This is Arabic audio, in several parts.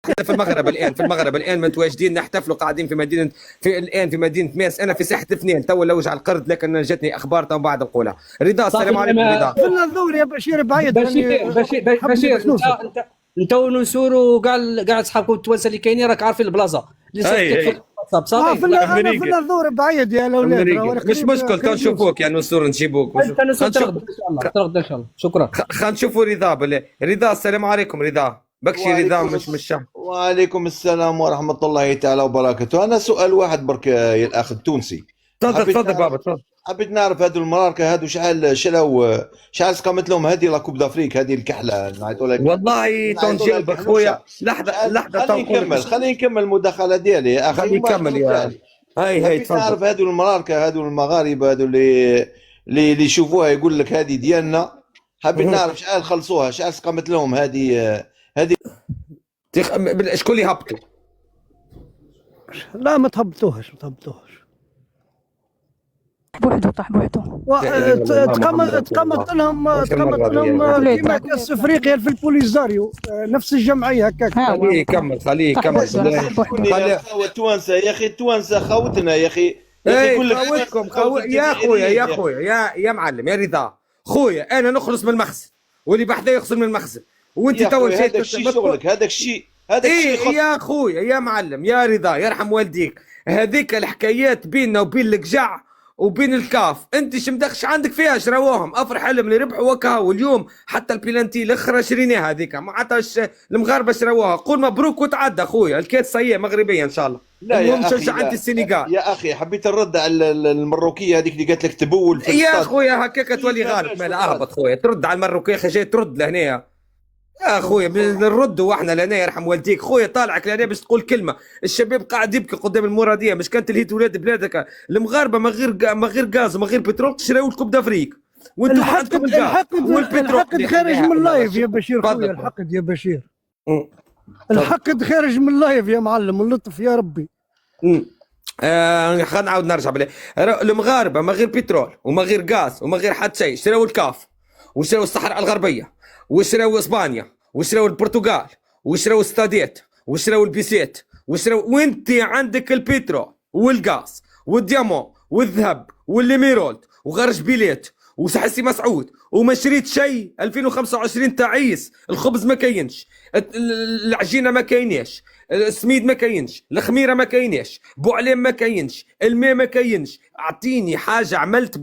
احنا في المغرب الان متواجدين نحتفلوا، قاعدين في مدينه ماس، انا في ساحه اثنين تو نلوج على القرد، لكن جاتني اخبار تو بعد نقولها. رضا السلام عليكم. رضا قلنا الدور يا بشير بعيد بشير انت ونسور وكاع اصحابكم التوانسه اللي كاينين راك عارفين البلاصه اللي في الدور بعيد يا الاولاد. مش مشكل، تو نشوفوك يا نسور، نجيبوك انت نسور ترغد ان شاء الله. شكرا. خلينا نشوفوا رضا بالله. رضا السلام عليكم. رضا بكشي. رضا مش الشعب. وعليكم السلام ورحمة الله تعالى وبركاته. أنا سؤال واحد برك يا الأخ التونسي. تفضل بابا تفضل. حبيت نعرف هادو المراركة هادو شحال سقمت لهم هذه لا كوب دافريك، هذه الكحلة نعيطوا لك. والله تنجاوب خويا. لحظة خليني نكمل المداخلة ديالي يا أخي. خليني نكمل يا هاي تفضل. نعرف هادو المراركة هادو المغاربة هادو اللي يشوفوها يقول لك هذه ديالنا. حبيت نعرف شحال خلصوها، شحال سقمت لهم هذه شكون اللي هبطوا؟ لا ما تهبطوهش بوحدو طاح بوحدو. تقمت لهم كيما كاس افريقيا في البوليزاريو، نفس الجمعيه هكاك. خليه يكمل يا اخوة التوانسه، يا اخي التوانسه خوتنا يا اخي. يقول لك يا خويا يا معلم يا رضا خويا، انا نخلص من المخزن واللي بحذا يخسر من المخزن، وانت تو هذاك الشيء شغلك. هذاك الشيء يا خويا يا معلم يا رضا يرحم والديك. هذيك الحكايات بيننا وبين القجع وبين الكاف، انت شمدخش عندك فيها شراوهم افرح لهم اللي ربحوا وكها، واليوم حتى البيلانتي الاخرى شريناها هذيك ما عطاش المغاربه شراوها. قول مبروك وتعدى خويا، الكاس صحيح مغربيه ان شاء الله. لا يا اخي شجعت السنغال يا اخي. حبيت نرد على المروكيه هذيك اللي قالت لك تبول في يا خويا هكاك تولي غالب. مالا اهبط خويا، ترد على المروكيه جاي ترد لهنا يا خويا. نردوا واحنا لهنا يرحم والديك خويا. طالعك لهنا باش تقول كلمه، الشباب قاعد يبكي قدام المراديه. مش كانت الهيت ولاد بلادك المغاربه ما غير غاز وما غير بترول تشراو لكم دافريك، وانتم عندكم الحقد خارج من اللايف يا بشير خويا. الحقد يا بشير، الحقد خارج من اللايف يا معلم، اللطف يا ربي. خلينا نعاود نرجع بالله. المغاربه ما غير بترول وما غير غاز وما غير حتى شيء، شراو الكاف وشراو الصحراء الغربيه وشراو اسبانيا وشراو البرتغال وشراو الستاديت وشراو البيسيت وانت عندك البترول والغاز والديامون والذهب والليميرولد وغرج بيليت وسحسي مسعود وما شريت شيء. 2025 تعيس. الخبز ما كاينش، العجينه ما كايناش، السميد ما كاينش، الخميره ما كايناش، بوعليم ما كاينش، الماء ما كاينش. اعطيني حاجه عملت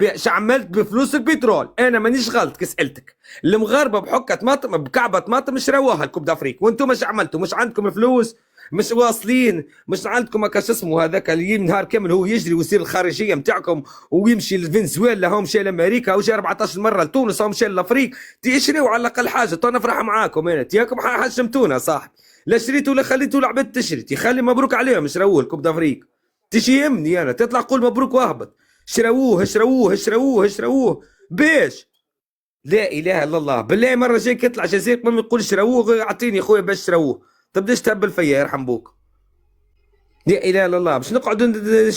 بفلوس البترول. انا مانيش غلط كي سالتك. المغاربه بحكه طماطم بكعبه طماطم شراوها الكوب دافريك، وانتم مش عملتوا؟ مش عندكم فلوس، مش واصلين، مش عندكم كاش اسمه هذاك اللي نهار كامل هو يجري ويصير الخارجيه نتاعكم ويمشي لفنزويلا، هو مشى لامريكا وجا 14 مره لتونس، هو مشى لافريق. تشريوا على الاقل حاجه. تو نفرح معاكم انا تياكم حشمتونا صاحبي. لا شريتوا ولا خليتوا العباد تشري، تخلي مبروك عليهم شراوه الكوب دافريك. تشيمني انا تطلع قول مبروك واهبط. شراووه باش لا اله الا الله. بالله مره جاي يطلع جزائر ما يقول شراووه اعطيني خويا باش شراووه. تبداش تهبل فيا يرحم بوك. لا اله الا الله باش نقعدوا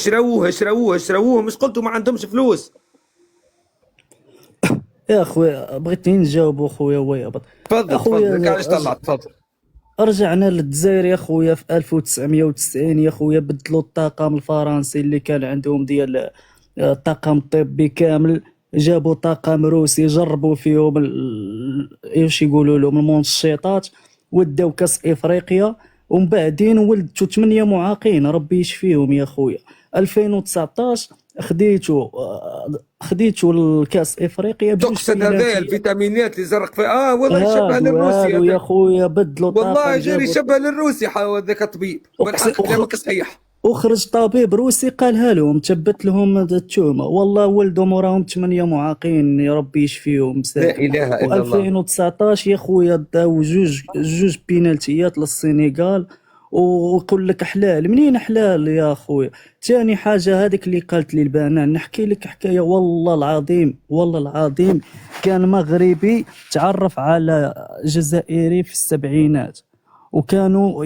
شراووه مش قلتوا ما عندهمش فلوس. يا خويا بغيتني نجاوب خويا ويهبط. تفضل علاش طلعت. تفضل. رجعنا للجزائر يا خويا في 1990 يا خويا. بدلوا الطاقم الفرنسي اللي كان عندهم ديال الطاقم الطبي كامل، جابوا طاقم روسي جربوا فيهم ايش يقولوا لهم المنشطات، وداو كاس افريقيا ومن بعدين ولدتوا 8 معاقين ربي يشفيهم يا خويا. 2019 خديتوا الكاس افريقيا تقصد هذايا الفيتامينات اللي زرق فيها والله يشبه للروسي يا خويا. بدلوا والله جاري يشبه للروسي ذاك الطبيب. بالحق كلامك صحيح. وخرج طبيب روسي قالها لهم، تثبت لهم التهمه. والله ولدهم وراهم 8 معاقين يا ربي يشفيهم. لا اله الا الله. 2019 يا خويا داو جوج بينالتيات للسنغال، ويقول لك حلال. منين حلال يا خويا؟ ثاني حاجه هذيك اللي قالت لي البنان، نحكي لك حكايه والله العظيم كان مغربي تعرف على جزائري في السبعينات، وكانوا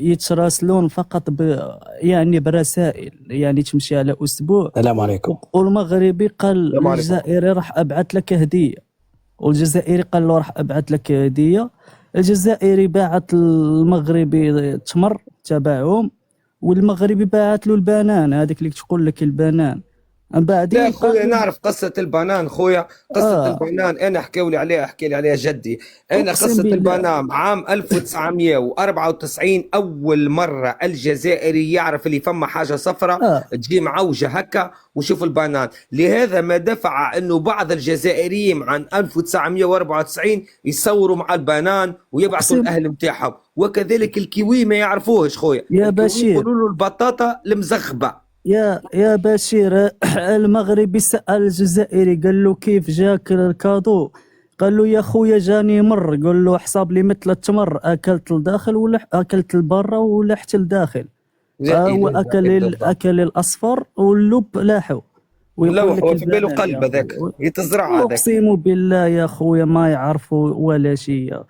يتراسلون فقط يعني برسائل، يعني تمشي على اسبوع. السلام عليكم. والمغربي قال الجزائري راح ابعث لك هديه، والجزائري قال له راح ابعث لك هديه. الجزائري باعت المغربي التمر تبعهم، والمغربي باعت له البنان، هذيك اللي تقول لك البنان بعدين لا خويا نعرف قصة البنان خويا، قصة البنان أنا حكي لي عليها جدي. أنا أقسم قصة بالله. البنان عام 1994 أول مرة الجزائري يعرف اللي فما حاجة صفراء تجي معوجة هكا وشوف البنان. لهذا ما دفع أنه بعض الجزائريين عن 1994 يصوروا مع البنان ويبعثوا الأهل متاعهم، وكذلك الكيوي ما يعرفوهش خويا. يا الكيوي بشير. يقولوا له البطاطا المزغبة. يا بشير، المغربي سأل الجزائري قال له كيف جاك الكادو، قال له يا خويا جاني مر، قال له حساب لي مثل التمر، اكلت لداخل ولا اكلت لبرا ولحت لداخل. هو اكل الاصفر واللب لاحو. لا ويقول لك هو في باله البنان قلب يا هذاك خويا. يتزرع هذاك. اقسم بالله يا خويا ما يعرفوا ولا شيء.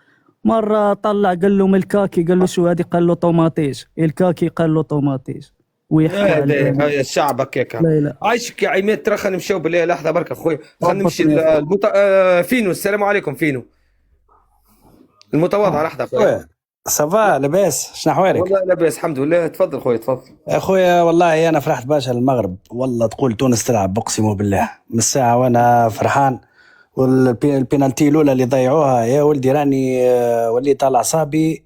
مره طلع قال له من الكاكي، قال له شو هذه، قال له طوماطيش، الكاكي قال له طوماطيش ويحكي على البنان. هذا الشعب هكاك. لا. عايشك يا عماد. ترى خلينا نمشيو بالله لحظه برك اخويا، خلينا نمشي فينو. السلام عليكم فينو المتواضع. لحظه اخويا. صافا لاباس؟ شنو احوالك؟ والله لاباس الحمد لله. تفضل خويا تفضل. اخويا والله انا فرحت باشا للمغرب، والله تقول تونس تلعب، اقسم بالله من الساعه وانا فرحان. والبينالتي الاولى اللي ضيعوها يا ولدي راني وليت على اعصابي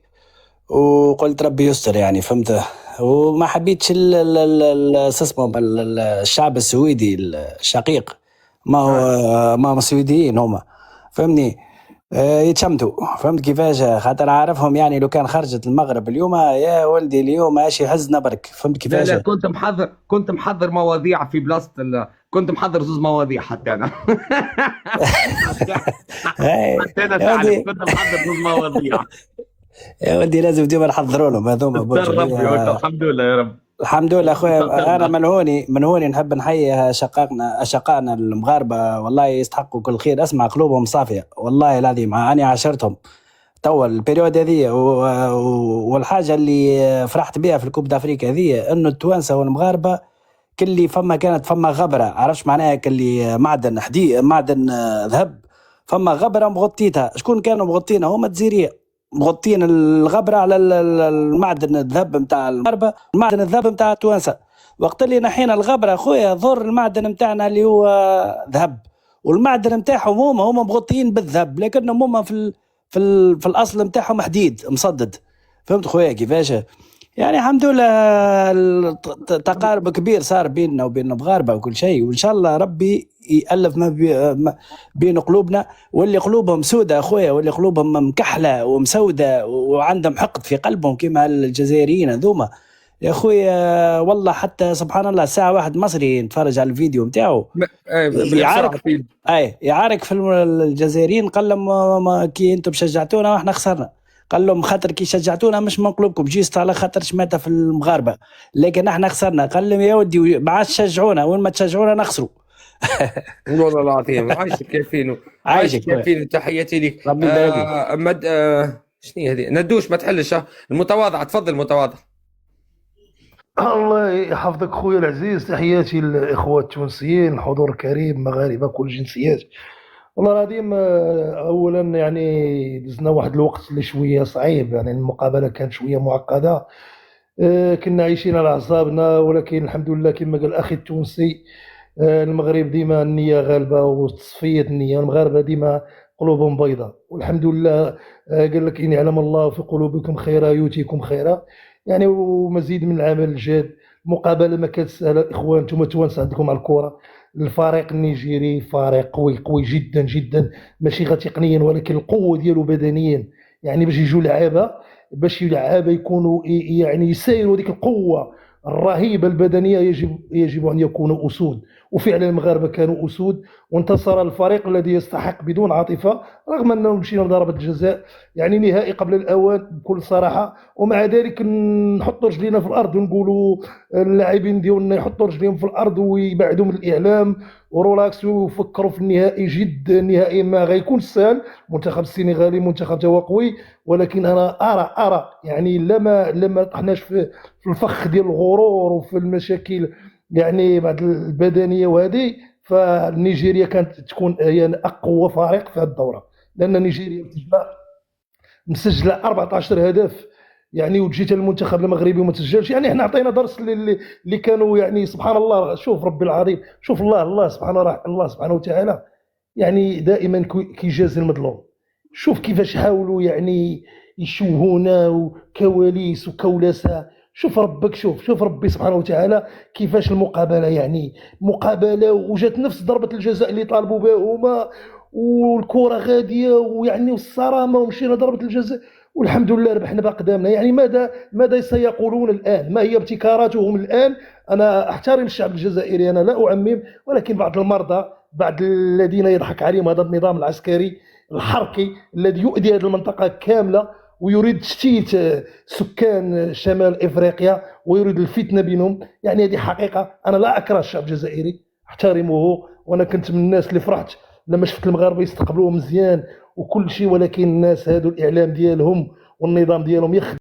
وقلت ربي يستر يعني، فهمت. وما حبيتش اسمه الشعب السويدي الشقيق، ما هو سويديين هما، فهمني. يتشمتوا، فهمت كيفاش؟ خاطر عارفهم يعني لو كان خرجت المغرب اليوم يا ولدي اليوم اشي حزنا برك، فهمت كيفاش؟ لا كنت محضر مواضيع في بلاصه كنت محضر زوز مواضيع حتى انا. حتى انا تعرف كنت محضر زوز مواضيع. يا ولدي لازم ديما نحضروا لهم هذوما. الحمد لله يا رب. الحمد لله اخويا. انا منهوني نحب نحيي اشقائنا المغاربه، والله يستحقوا كل خير. اسمع قلوبهم صافيه والله العظيم، اني عاشرتهم توا البريود هذه. والحاجه اللي فرحت بها في الكوب دافريكا هذه انه التوانسه والمغاربه كل كانت فما غبره، عرفش معناها كل معدن حديد، معدن ذهب، فما غبره مغطيتها. شكون كانوا مغطينها؟ هما الجزائريه، مغطين الغبره على المعدن الذهب نتاع المغاربه، المعدن الذهب نتاع التوانسه. وقت اللي نحينا الغبره خويا ضر المعدن نتاعنا اللي هو ذهب، والمعدن نتاعهم هما مغطيين بالذهب، لكنهم هما في الاصل نتاعهم حديد مصدد، فهمت خويا كيفاش؟ يعني الحمد لله تقارب كبير صار بيننا وبين المغاربه وكل شيء، وان شاء الله ربي يألف ما بين قلوبنا. واللي قلوبهم سودة اخويا، واللي قلوبهم مكحله ومسوده وعندهم حقد في قلبهم كما الجزائريين هذوما يا اخويا، والله حتى سبحان الله ساعه واحد مصري نتفرج على الفيديو نتاعو يعارك في الجزائريين، قال لهم كي انتم شجعتونا واحنا خسرنا، قال لهم خاطر كي شجعتونا مش من قلوبكم، جيست على خاطر شماتة في المغاربه، لكن احنا خسرنا. قال لهم يا ودي ما عادش تشجعونا، وين ما تشجعونا نخسروا. والله العظيم. عايشك يا فينو. عايشك يا فينو. تحياتي لك. شنو هذه ندوش ما تحلش. المتواضع تفضل المتواضع. الله يحفظك خويا العزيز. تحياتي للاخوه التونسيين، الحضور الكريم، مغاربه كل الجنسيات. والله العظيم اولا يعني دزنا واحد الوقت اللي شويه صعيب، يعني المقابله كانت شويه معقده، كنا عايشين على اعصابنا، ولكن الحمد لله كما قال الاخي التونسي، المغرب ديما النيه غالبه وتصفيه النيه، المغاربه ديما قلوبهم بيضاء، والحمد لله. قال لك ان يعلم الله في قلوبكم خيرا يؤتيكم خيرا، يعني ومزيد من العمل الجاد. مقابله ما كانت سهله. الاخوان انتم توانسه عندكم على الكره، الفريق النيجيري فريق قوي جدا جدا، ماشي غير تقنيا ولكن القوه ديالو بدنيا، يعني باش يجوا لعابه، باش اللعابه يكونوا يعني يسايروا هذيك القوه الرهيبه البدنيه، يجب ان يكونوا اسود، وفعلا المغاربه كانوا اسود، وانتصر الفريق الذي يستحق بدون عاطفه، رغم انه مشينا لضربه الجزاء، يعني نهائي قبل الاوان بكل صراحه. ومع ذلك نحطوا رجلينا في الارض ونقولوا اللاعبين ديالنا يحطوا رجليهم في الارض ويبعدوا من الاعلام وريلاكس ويفكروا في النهائي. جد النهائي ما غيكون سهل، المنتخب السنغالي منتخب توا قوي، ولكن انا ارى يعني لما طحناش في الفخ ديال الغرور وفي المشاكل يعني بعد البدنيه وهذه، فنيجيريا كانت تكون هي اقوى فريق في هذه الدوره، لان نيجيريا بتجمع مسجله 14 هدف يعني، وتجي المنتخب المغربي وما تسجلش. يعني احنا عطينا درس اللي كانوا يعني سبحان الله. شوف ربي العظيم، شوف الله سبحانه وتعالى يعني دائما كيجازي المظلوم. شوف كيفاش حاولوا يعني يشوهونا وكواليس وكولسه. شوف ربك، شوف ربي سبحانه وتعالى كيفاش المقابله، يعني مقابله وجات نفس ضربه الجزاء اللي طالبوا بها هما، والكره غاديه ويعني والصرامه، ومشينا ضربه الجزاء والحمد لله ربحنا باقدامنا. يعني ماذا سيقولون الان؟ ما هي ابتكاراتهم الان؟ انا احترم الشعب الجزائري، انا لا اعمم، ولكن بعض المرضى، بعض الذين يضحك عليهم هذا النظام العسكري الحركي الذي يؤذي هذه المنطقه كامله ويريد تشتيت سكان شمال افريقيا ويريد الفتنه بينهم. يعني هذه حقيقه. انا لا اكره الشعب الجزائري، احترمه، وانا كنت من الناس اللي فرحت لما شفت المغاربه يستقبلوه مزيان وكل شيء، ولكن الناس هادو الاعلام ديالهم والنظام ديالهم